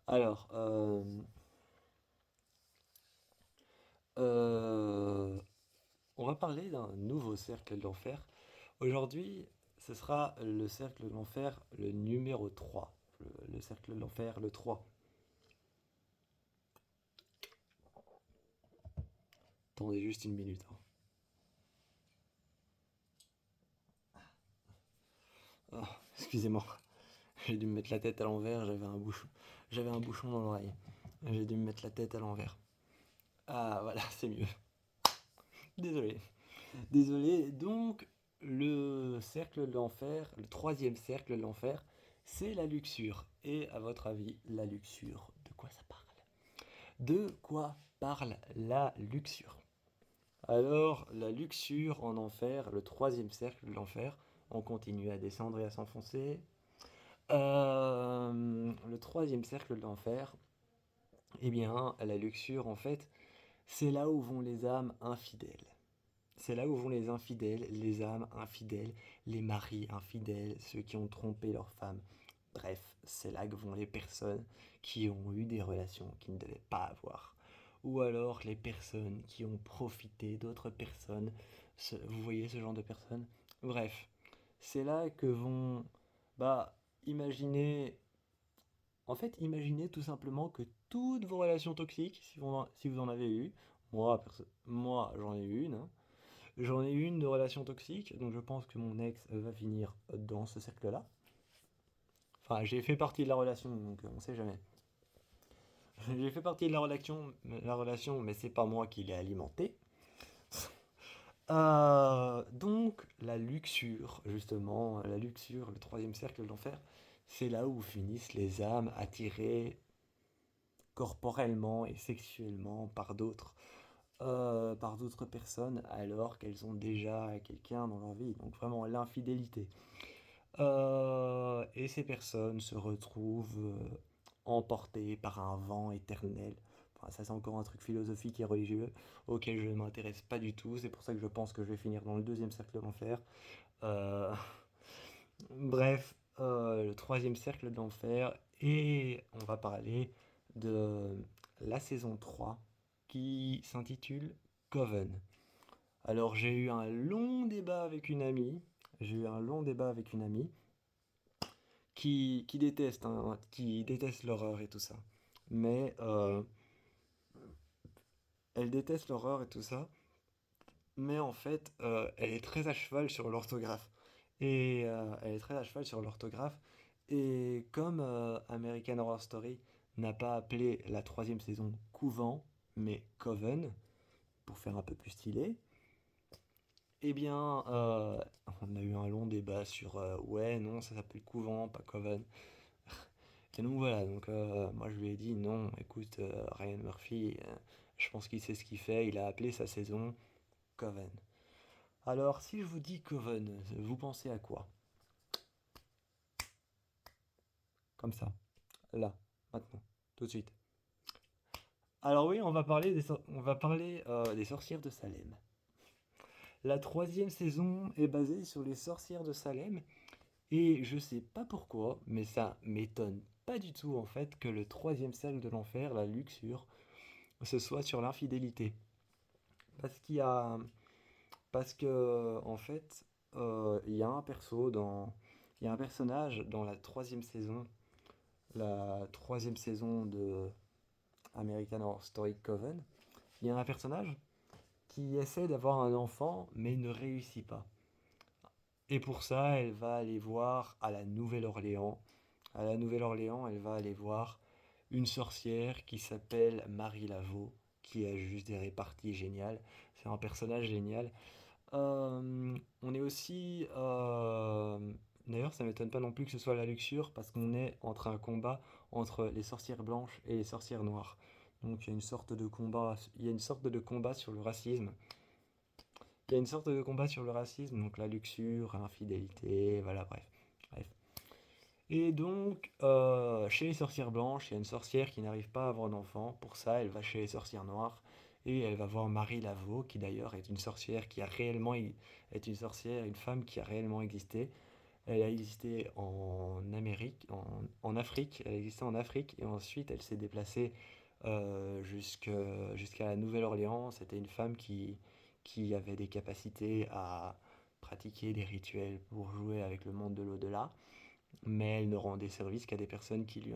Alors, euh, on va parler d'un nouveau cercle de l'enfer. Aujourd'hui, ce sera le cercle de l'enfer, le numéro 3. Le cercle de l'enfer, le 3. Attendez juste une minute, hein. Ah, excusez-moi, j'ai dû me mettre la tête à l'envers, j'avais un bouchon dans l'oreille. J'ai dû me mettre la tête à l'envers. Ah, voilà, c'est mieux. Désolé. Désolé. Donc, le cercle de l'enfer, le troisième cercle de l'enfer, c'est la luxure. Et à votre avis, la luxure, de quoi ça parle? De quoi parle la luxure? Alors, la luxure en enfer, le troisième cercle de l'enfer, on continue à descendre et à s'enfoncer. Le troisième cercle de l'enfer, eh bien, la luxure, en fait, c'est là où vont les âmes infidèles. C'est là où vont les infidèles, les âmes infidèles, les maris infidèles, ceux qui ont trompé leur femme. Bref, c'est là que vont les personnes qui ont eu des relations qu'ils ne devaient pas avoir. Ou alors les personnes qui ont profité d'autres personnes. Vous voyez ce genre de personnes? Bref, c'est là que vont... Bah, imaginez... En fait, imaginez tout simplement que toutes vos relations toxiques, si vous en avez eu, moi j'en ai eu une, hein. J'en ai eu une de relation toxique, donc je pense que mon ex va finir dans ce cercle-là. Enfin, j'ai fait partie de la relation, donc on sait jamais. J'ai fait partie de la relation, mais c'est pas moi qui l'ai alimentée. Donc, la luxure, justement, la luxure, le troisième cercle de l'enfer, c'est là où finissent les âmes attirées corporellement et sexuellement par d'autres personnes alors qu'elles ont déjà quelqu'un dans leur vie. Donc vraiment l'infidélité. Et ces personnes se retrouvent emportées par un vent éternel. Enfin, ça c'est encore un truc philosophique et religieux auquel je ne m'intéresse pas du tout. C'est pour ça que je pense que je vais finir dans le deuxième cercle de l'enfer. Euh, Bref, le troisième cercle de l'enfer. Et on va parler de la saison 3 qui s'intitule Coven. Alors j'ai eu un long débat avec une amie. J'ai eu un long débat avec une amie qui déteste l'horreur et tout ça. Mais elle déteste l'horreur et tout ça. Mais en fait, elle est très à cheval sur l'orthographe. Et elle est très à cheval sur l'orthographe. Et comme American Horror Story n'a pas appelé la troisième saison Couvent, mais Coven, pour faire un peu plus stylé, eh bien, on a eu un long débat sur ouais, non, ça s'appelle Couvent, pas Coven. Et donc voilà, donc moi je lui ai dit non, écoute, Ryan Murphy, je pense qu'il sait ce qu'il fait, il a appelé sa saison Coven. Alors, si je vous dis Coven, vous pensez à quoi? Comme ça, là, maintenant, tout de suite. Alors oui, on va parler des sorcières de Salem. La troisième saison est basée sur les sorcières de Salem, et je sais pas pourquoi, mais ça m'étonne pas du tout en fait que le troisième cercle de l'enfer, la luxure, ce soit sur l'infidélité. Parce qu'il y a, parce que en fait, il y a un il y a un personnage dans la troisième saison de American Horror Story Coven. Il y a un personnage qui essaie d'avoir un enfant mais ne réussit pas. Et pour ça, elle va aller voir à la Nouvelle-Orléans. À la Nouvelle-Orléans, elle va aller voir une sorcière qui s'appelle Marie Laveau, qui a juste des réparties géniales. C'est un personnage génial. On est aussi... D'ailleurs, ça m'étonne pas non plus que ce soit la luxure, parce qu'on est entre un combat entre les sorcières blanches et les sorcières noires. Donc il y a une sorte de combat sur le racisme. Il y a une sorte de combat sur le racisme, donc la luxure, l'infidélité, voilà, bref. Bref. Et donc, chez les sorcières blanches, il y a une sorcière qui n'arrive pas à avoir d'enfant. Pour ça, elle va chez les sorcières noires et elle va voir Marie Laveau, qui d'ailleurs est une sorcière qui a réellement, est une sorcière, une femme qui a réellement existé. Elle a existé en Afrique, elle a existé en Afrique et ensuite elle s'est déplacée jusqu'à la Nouvelle-Orléans. C'était une femme qui avait des capacités à pratiquer des rituels pour jouer avec le monde de l'au-delà, mais elle ne rendait service qu'à des personnes qui lui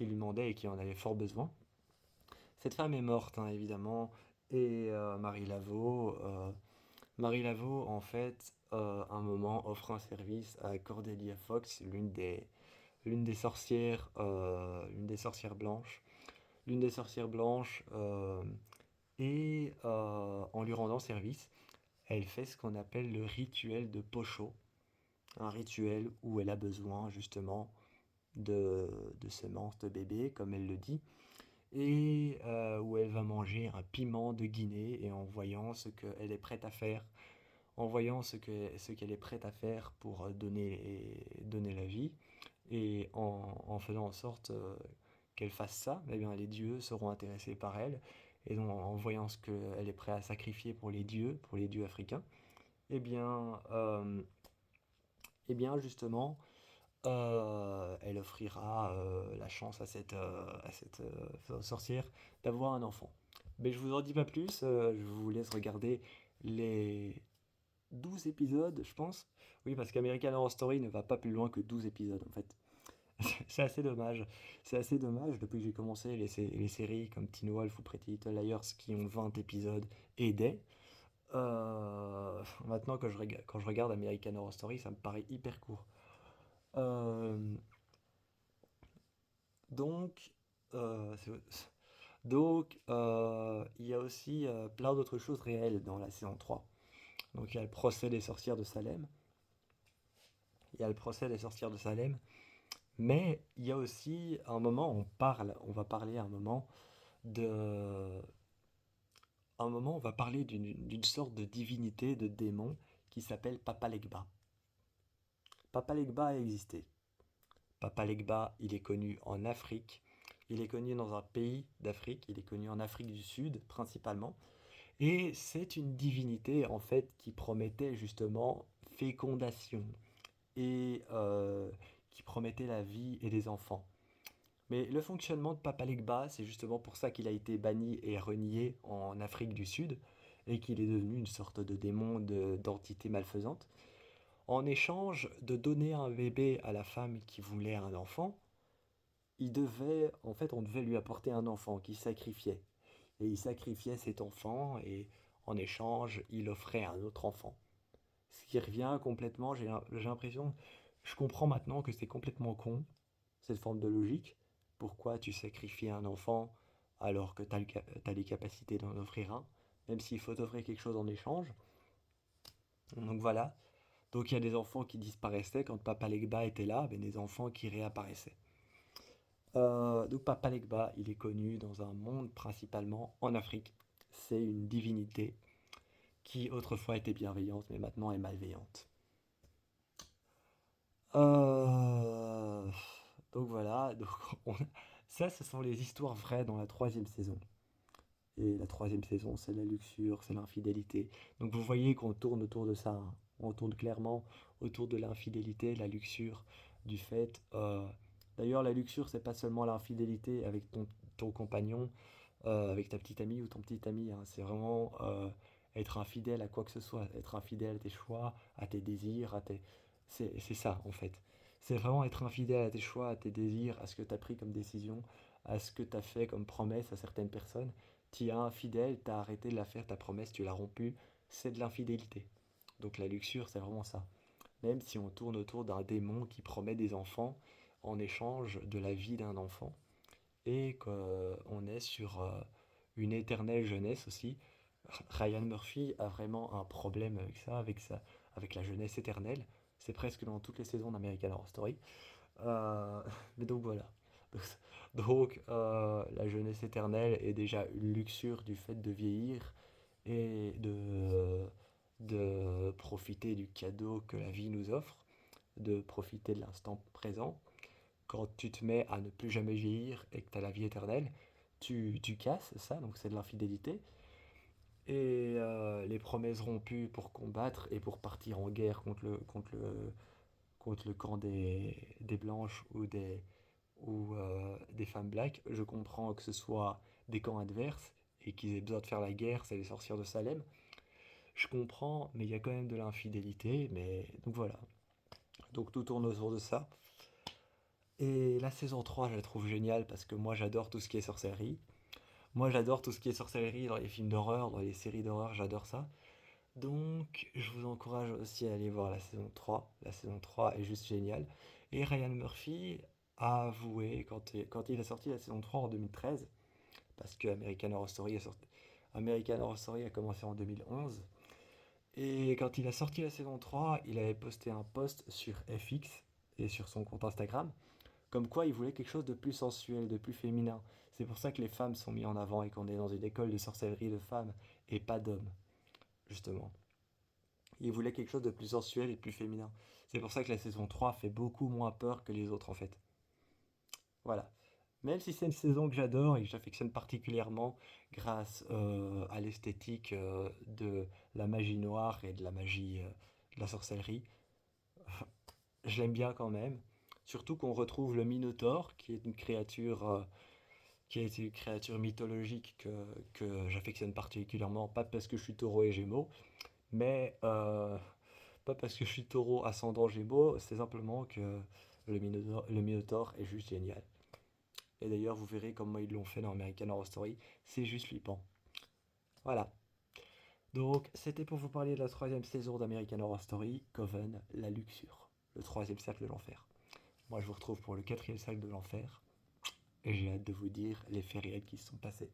demandaient et qui en avaient fort besoin. Cette femme est morte, hein, évidemment, et Marie Laveau, en fait, un moment offre un service à Cordelia Fox, l'une des sorcières blanches, et en lui rendant service, elle fait ce qu'on appelle le rituel de Pocho, un rituel où elle a besoin justement de, de semences de bébé, comme elle le dit, et où elle va manger un piment de Guinée, et en voyant ce qu'elle est prête à faire, ce qu'elle est prête à faire pour donner la vie, et en faisant en sorte qu'elle fasse ça, eh bien, les dieux seront intéressés par elle, et donc en voyant ce qu'elle est prête à sacrifier pour les dieux africains, eh bien, euh, eh bien justement, elle offrira la chance à cette sorcière d'avoir un enfant. Mais je vous en dis pas plus, je vous laisse regarder les 12 épisodes, je pense. Oui, parce qu'American Horror Story ne va pas plus loin que 12 épisodes, en fait. C'est assez dommage. C'est assez dommage, depuis que j'ai commencé les séries comme Teen Wolf ou Pretty Little Liars qui ont 20 épisodes et des. Maintenant, quand je regarde American Horror Story, ça me paraît hyper court. Euh, donc, euh, c'est- il y a aussi plein d'autres choses réelles dans la saison 3. Donc, il y a le procès des sorcières de Salem. Il y a le procès des sorcières de Salem. Mais il y a aussi un moment, on va parler de, on va parler d'une sorte de divinité, de démon qui s'appelle Papa Legba. Papa Legba a existé. Papa Legba, il est connu en Afrique. Il est connu dans un pays d'Afrique. Il est connu en Afrique du Sud principalement. Et c'est une divinité en fait qui promettait justement fécondation et qui promettait la vie et des enfants. Mais le fonctionnement de Papa Legba, c'est justement pour ça qu'il a été banni et renié en Afrique du Sud et qu'il est devenu une sorte de démon d'entité malfaisante. En échange de donner un bébé à la femme qui voulait un enfant, on devait lui apporter un enfant qui sacrifiait. Et il sacrifiait cet enfant et en échange, il offrait un autre enfant. Ce qui revient complètement, j'ai l'impression, je comprends maintenant que c'est complètement con, cette forme de logique. Pourquoi tu sacrifies un enfant alors que tu as les capacités d'en offrir un, même s'il faut offrir quelque chose en échange. Donc voilà. Donc il y a des enfants qui disparaissaient quand Papa Legba était là, mais des enfants qui réapparaissaient. Donc Papa Legba, il est connu dans un monde principalement en Afrique. C'est une divinité qui autrefois était bienveillante, mais maintenant est malveillante. Euh, donc voilà, ça ce sont les histoires vraies dans la troisième saison. Et la troisième saison, c'est la luxure, c'est l'infidélité. Donc vous voyez qu'on tourne autour de ça, hein. On tourne clairement autour de l'infidélité, la luxure, du fait. D'ailleurs, la luxure, c'est pas seulement l'infidélité avec ton compagnon, avec ta petite amie ou ton petit ami, hein. C'est vraiment être infidèle à quoi que ce soit, être infidèle à tes choix, à tes désirs, c'est ça en fait. C'est vraiment être infidèle à tes choix, à tes désirs, à ce que tu as pris comme décision, à ce que tu as fait comme promesse à certaines personnes. Tu es infidèle, tu as arrêté de la faire, ta promesse, tu l'as rompue, c'est de l'infidélité. Donc la luxure, c'est vraiment ça. Même si on tourne autour d'un démon qui promet des enfants en échange de la vie d'un enfant, et qu'on est sur une éternelle jeunesse aussi. Ryan Murphy a vraiment un problème avec ça, avec la jeunesse éternelle. C'est presque dans toutes les saisons d'American Horror Story. Mais donc voilà. Donc la jeunesse éternelle est déjà une luxure du fait de vieillir et de profiter du cadeau que la vie nous offre, de profiter de l'instant présent. Quand tu te mets à ne plus jamais vieillir et que tu as la vie éternelle, tu casses ça, donc c'est de l'infidélité. Et les promesses rompues pour combattre et pour partir en guerre contre le camp des blanches ou des femmes black. Je comprends que ce soit des camps adverses et qu'ils aient besoin de faire la guerre, c'est les sorcières de Salem. Je comprends, mais il y a quand même de l'infidélité, mais donc voilà. Donc tout tourne autour de ça. Et la saison 3, je la trouve géniale parce que moi j'adore tout ce qui est sorcellerie. Moi j'adore tout ce qui est sorcellerie dans les films d'horreur, dans les séries d'horreur, j'adore ça. Donc je vous encourage aussi à aller voir la saison 3. La saison 3 est juste géniale. Et Ryan Murphy a avoué quand il a sorti la saison 3 en 2013, parce que American Horror Story a commencé en 2011. Et quand il a sorti la saison 3, il avait posté un post sur FX et sur son compte Instagram, comme quoi il voulait quelque chose de plus sensuel, de plus féminin. C'est pour ça que les femmes sont mises en avant et qu'on est dans une école de sorcellerie de femmes et pas d'hommes, justement. Il voulait quelque chose de plus sensuel et de plus féminin. C'est pour ça que la saison 3 fait beaucoup moins peur que les autres en fait. Voilà. Même si c'est une saison que j'adore et que j'affectionne particulièrement grâce à l'esthétique de la magie noire et de la magie de la sorcellerie, je l'aime bien quand même. Surtout qu'on retrouve le Minotaure, qui est une créature mythologique que j'affectionne particulièrement, pas parce que je suis taureau et gémeaux, mais pas parce que je suis taureau ascendant gémeaux, c'est simplement que le Minotaure est juste génial. Et d'ailleurs, vous verrez comment ils l'ont fait dans American Horror Story, c'est juste flippant. Voilà. Donc, c'était pour vous parler de la troisième saison d'American Horror Story, Coven, la luxure, le troisième cercle de l'enfer. Moi, je vous retrouve pour le quatrième cercle de l'enfer, et j'ai hâte de vous dire les faits réels qui se sont passés.